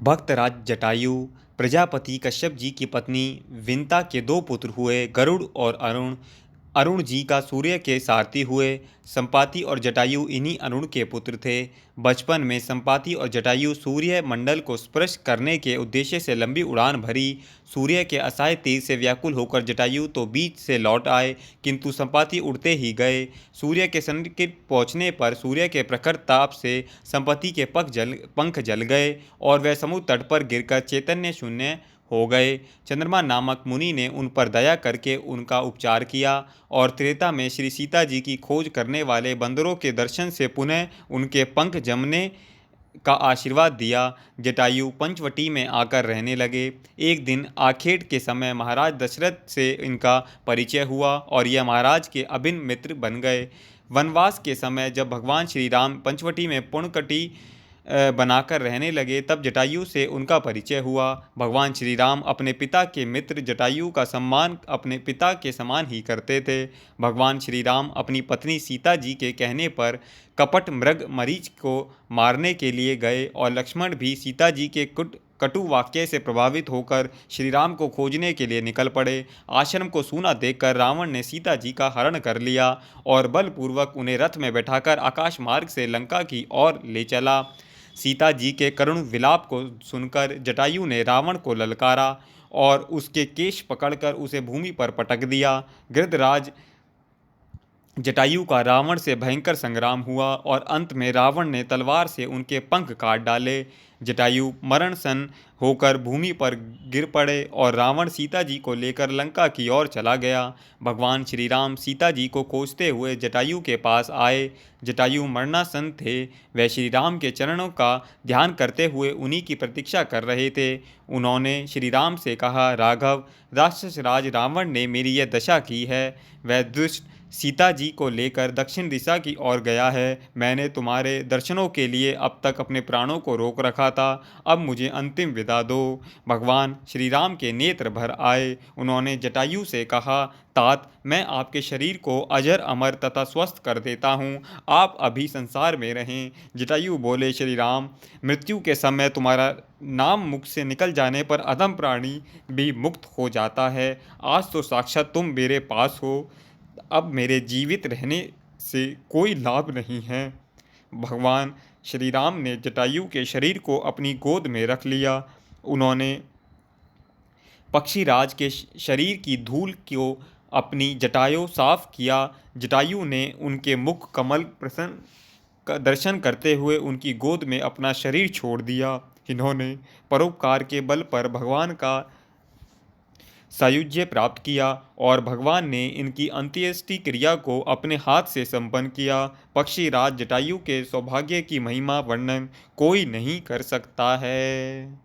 भक्तराज जटायु प्रजापति कश्यप जी की पत्नी विंता के दो पुत्र हुए, गरुड़ और अरुण। अरुण जी का सूर्य के सारथी हुए। संपाति और जटायु इन्हीं अरुण के पुत्र थे। बचपन में संपाति और जटायु सूर्य मंडल को स्पर्श करने के उद्देश्य से लंबी उड़ान भरी। सूर्य के असहाय तेज से व्याकुल होकर जटायु तो बीच से लौट आए, किंतु संपाति उड़ते ही गए। सूर्य के सन्निकट पहुँचने पर सूर्य के प्रखर ताप से संपाति के पंख जल गए और वह समुद्र तट पर गिरकर चैतन्य शून्य हो गए। चंद्रमा नामक मुनि ने उन पर दया करके उनका उपचार किया और त्रेता में श्री सीता जी की खोज करने वाले बंदरों के दर्शन से पुनः उनके पंख जमने का आशीर्वाद दिया। जटायु पंचवटी में आकर रहने लगे। एक दिन आखेट के समय महाराज दशरथ से इनका परिचय हुआ और यह महाराज के अभिन्न मित्र बन गए। वनवास के समय जब भगवान श्री राम पंचवटी में पुण्यकटी बनाकर रहने लगे, तब जटायु से उनका परिचय हुआ। भगवान श्री राम अपने पिता के मित्र जटायु का सम्मान अपने पिता के समान ही करते थे। भगवान श्री राम अपनी पत्नी सीता जी के कहने पर कपट मृग मरीच को मारने के लिए गए और लक्ष्मण भी सीता जी के कटु वाक्य से प्रभावित होकर श्री राम को खोजने के लिए निकल पड़े। आश्रम को सूना देखकर रावण ने सीता जी का हरण कर लिया और बलपूर्वक उन्हें रथ में बैठाकर आकाश मार्ग से लंका की ओर ले चला। सीता जी के करुण विलाप को सुनकर जटायु ने रावण को ललकारा और उसके केश पकड़कर उसे भूमि पर पटक दिया। गृधराज जटायु का रावण से भयंकर संग्राम हुआ और अंत में रावण ने तलवार से उनके पंख काट डाले। जटायु मरणसन होकर भूमि पर गिर पड़े और रावण सीता जी को लेकर लंका की ओर चला गया। भगवान श्री राम सीता जी को खोजते हुए जटायु के पास आए। जटायु मरणासन थे। वह श्री राम के चरणों का ध्यान करते हुए उन्हीं की प्रतीक्षा कर रहे थे। उन्होंने श्री राम से कहा, राघव, राक्षस राज रावण ने मेरी यह दशा की है। वह दुष्ट सीता जी को लेकर दक्षिण दिशा की ओर गया है। मैंने तुम्हारे दर्शनों के लिए अब तक अपने प्राणों को रोक रखा था, अब मुझे अंतिम विदा दो। भगवान श्री राम के नेत्र भर आए। उन्होंने जटायु से कहा, तात, मैं आपके शरीर को अजर अमर तथा स्वस्थ कर देता हूँ, आप अभी संसार में रहें। जटायु बोले, श्री राम, मृत्यु के समय तुम्हारा नाम मुख से निकल जाने पर अधम प्राणी भी मुक्त हो जाता है। आज तो साक्षात तुम मेरे पास हो, अब मेरे जीवित रहने से कोई लाभ नहीं है। भगवान श्री राम ने जटायु के शरीर को अपनी गोद में रख लिया। उन्होंने पक्षीराज के शरीर की धूल को अपनी जटायु साफ किया। जटायु ने उनके मुख कमल प्रसन्न का दर्शन करते हुए उनकी गोद में अपना शरीर छोड़ दिया। इन्होंने परोपकार के बल पर भगवान का सायुज्य प्राप्त किया और भगवान ने इनकी अंत्येष्टि क्रिया को अपने हाथ से संपन्न किया। पक्षीराज जटायु के सौभाग्य की महिमा वर्णन कोई नहीं कर सकता है।